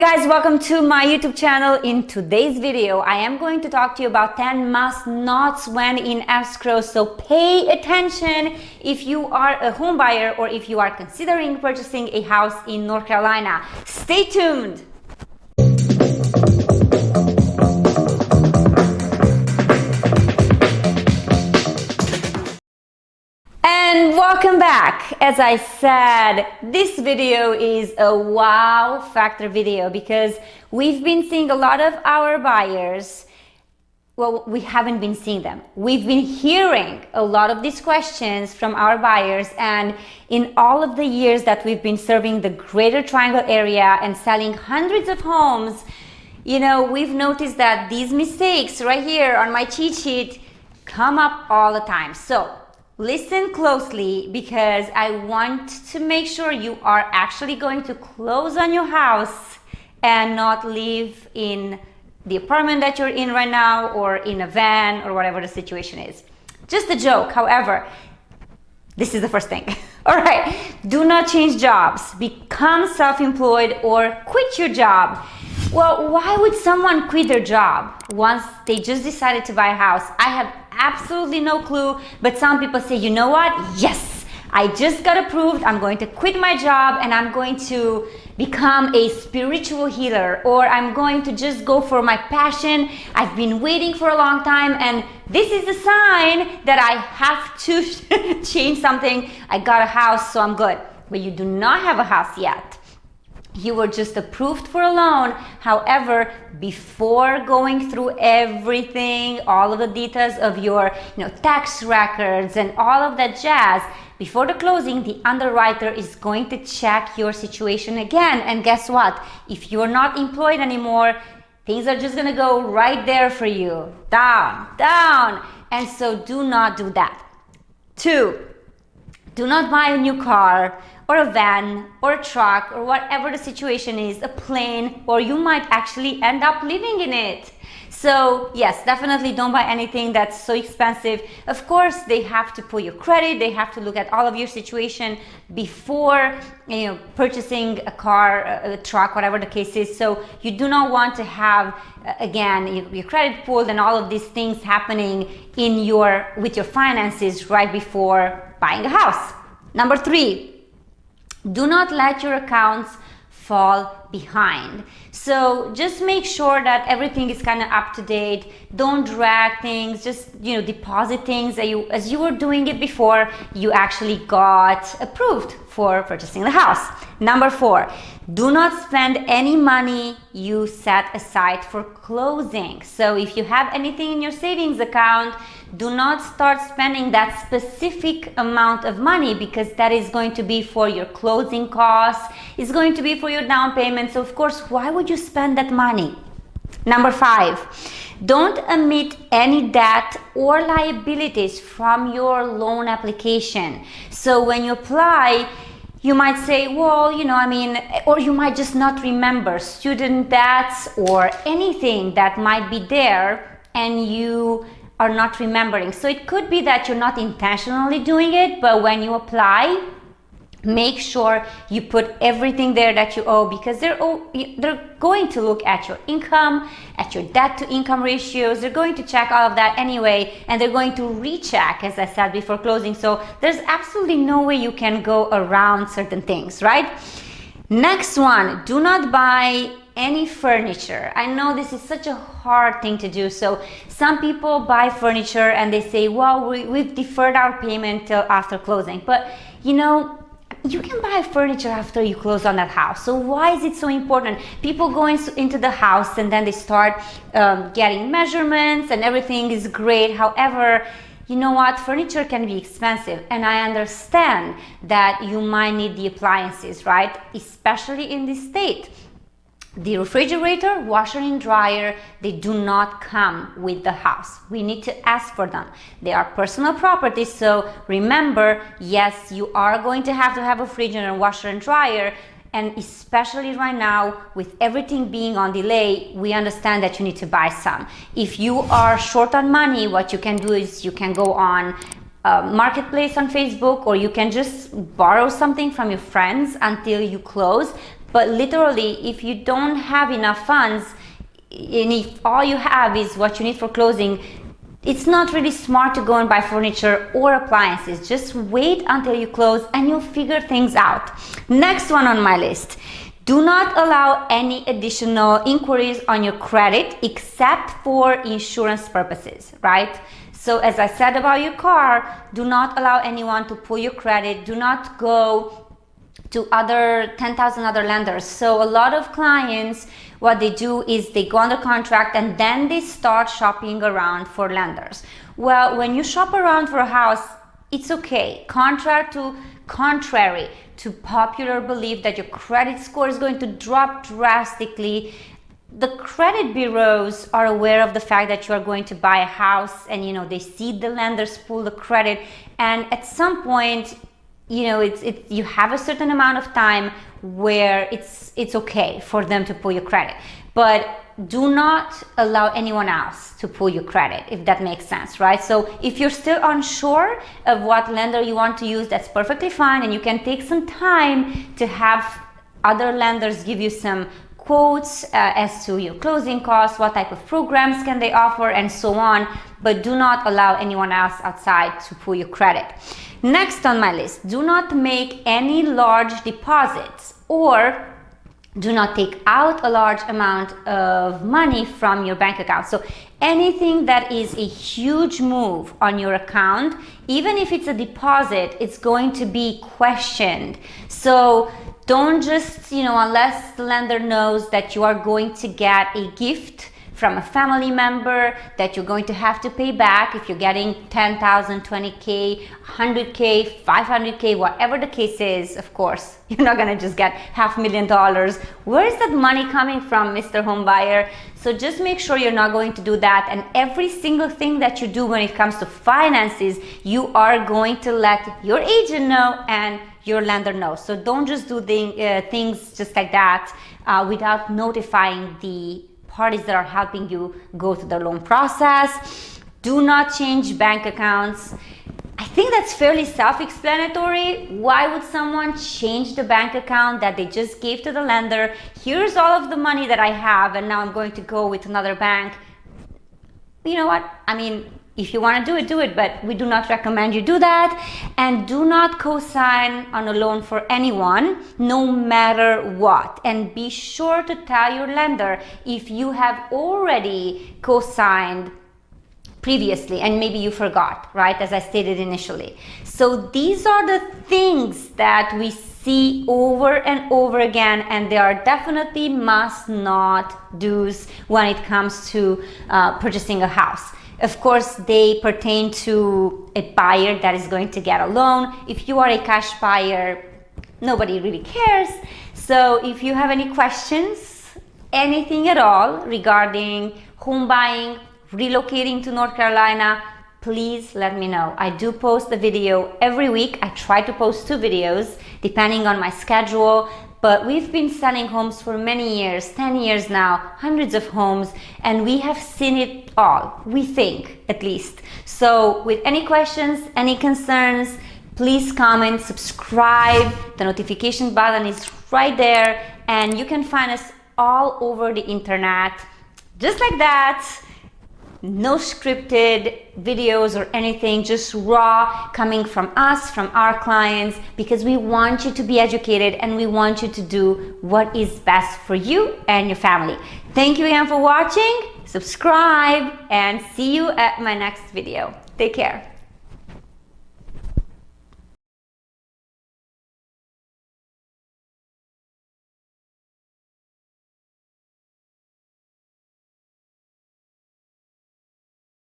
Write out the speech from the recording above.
Guys, welcome to my YouTube channel. In today's video, I am going to talk to you about 10 must-nots when in escrow. So pay attention if you are a home buyer or if you are considering purchasing a house in North Carolina. Stay tuned. And welcome back. As I said, this video is a wow factor video because we've been seeing a lot of our buyers. Well, we haven't been seeing them. We've been hearing a lot of these questions from our buyers, and in all of the years that we've been serving the Greater Triangle area and selling hundreds of homes, you know, we've noticed that these mistakes right here on my cheat sheet come up all the time. So listen closely because I want to make sure you are actually going to close on your house and not live in the apartment that you're in right now or in a van or whatever the situation is. Just a joke. However, this is the first thing. All right, do not change jobs. Become self-employed or quit your job. Well, why would someone quit their job once they just decided to buy a house? I have absolutely no clue, but some people say, you know what? Yes, I just got approved. I'm going to quit my job and I'm going to become a spiritual healer, or I'm going to just go for my passion. I've been waiting for a long time and this is a sign that I have to change something. I got a house, so I'm good. But you do not have a house yet. You were just approved for a loan. However, before going through everything, all of the details of your tax records and all of that jazz, before the closing, the underwriter is going to check your situation again. And guess what? If you're not employed anymore, things are just gonna go right there for you. Down, down. And so do not do that. 2, do not buy a new car or a van or a truck or whatever the situation is, a plane, or you might actually end up living in it. So yes, definitely don't buy anything that's so expensive. Of course, they have to pull your credit. They have to look at all of your situation before purchasing a car, a truck, whatever the case is. So you do not want to have, again, your credit pulled and all of these things happening with your finances right before buying a house. Number 3, do not let your accounts fall behind. So just make sure that everything is kind of up to date. Don't drag things, just deposit things that as you were doing it before you actually got approved for purchasing the house. Number 4, do not spend any money you set aside for closing. So if you have anything in your savings account, do not start spending that specific amount of money because that is going to be for your closing costs, it's going to be for your down payment. So of course, why would you spend that money? Number 5, don't omit any debt or liabilities from your loan application. So when you apply, you might say, well, or you might just not remember student debts or anything that might be there and you are not remembering. So it could be that you're not intentionally doing it, but when you apply, make sure you put everything there that you owe because they're going to look at your income, at your debt to income ratios. They're going to check all of that anyway, and they're going to recheck, as I said, before closing. So there's absolutely no way you can go around certain things, right? Next one, do not buy any furniture. I know this is such a hard thing to do. So some people buy furniture and they say, well, we've deferred our payment till after closing. But you can buy furniture after you close on that house. So why is it so important? People go into the house and then they start getting measurements and everything is great. However, you know what? Furniture can be expensive, and I understand that you might need the appliances, right? Especially in this state. The refrigerator, washer and dryer, they do not come with the house. We need to ask for them. They are personal property, so remember, yes, you are going to have a refrigerator and washer and dryer, and especially right now, with everything being on delay, we understand that you need to buy some. If you are short on money, what you can do is you can go on marketplace on Facebook, or you can just borrow something from your friends until you close. But literally, if you don't have enough funds, and if all you have is what you need for closing, it's not really smart to go and buy furniture or appliances. Just wait until you close and you'll figure things out. Next one on my list. Do not allow any additional inquiries on your credit except for insurance purposes, right? So as I said about your car, do not allow anyone to pull your credit. Do not go to 10,000 other lenders. So a lot of clients, what they do is they go under contract and then they start shopping around for lenders. Well, when you shop around for a house, it's okay. Contrary to popular belief that your credit score is going to drop drastically, the credit bureaus are aware of the fact that you are going to buy a house, and they see the lenders pull the credit, and at some point, you have a certain amount of time where it's okay for them to pull your credit. But do not allow anyone else to pull your credit, if that makes sense, right? So if you're still unsure of what lender you want to use, that's perfectly fine, and you can take some time to have other lenders give you some quotes as to your closing costs, what type of programs can they offer, and so on. But do not allow anyone else outside to pull your credit. Next on my list, do not make any large deposits or do not take out a large amount of money from your bank account. So anything that is a huge move on your account, even if it's a deposit, it's going to be questioned. So don't just, unless the lender knows that you are going to get a gift from a family member that you're going to have to pay back if you're getting 10,000, 20K, 100K, 500K, whatever the case is. Of course, you're not going to just get $500,000. Where is that money coming from, Mr. Homebuyer? So just make sure you're not going to do that. And every single thing that you do when it comes to finances, you are going to let your agent know and your lender know. So don't just do things just like that without notifying the parties that are helping you go through the loan process. Do not change bank accounts. I think that's fairly self-explanatory. Why would someone change the bank account that they just gave to the lender? Here's all of the money that I have, and now I'm going to go with another bank. You know what? I mean, if you want to do it, but we do not recommend you do that. And do not co-sign on a loan for anyone, no matter what. And be sure to tell your lender if you have already co-signed previously and maybe you forgot, right, as I stated initially. So these are the things that we see over and over again, and they are definitely must not do's when it comes to purchasing a house. Of course, they pertain to a buyer that is going to get a loan. If you are a cash buyer, nobody really cares. So if you have any questions, anything at all regarding home buying, relocating to North Carolina, please let me know. I do post a video every week. I try to post 2 videos depending on my schedule. But we've been selling homes for many years, 10 years now, hundreds of homes, and we have seen it all, we think, at least. So with any questions, any concerns, please comment, subscribe. The notification button is right there, and you can find us all over the internet, just like that. No scripted videos or anything, just raw, coming from us, from our clients, because we want you to be educated and we want you to do what is best for you and your family. Thank you again for watching, subscribe, and see you at my next video. Take care.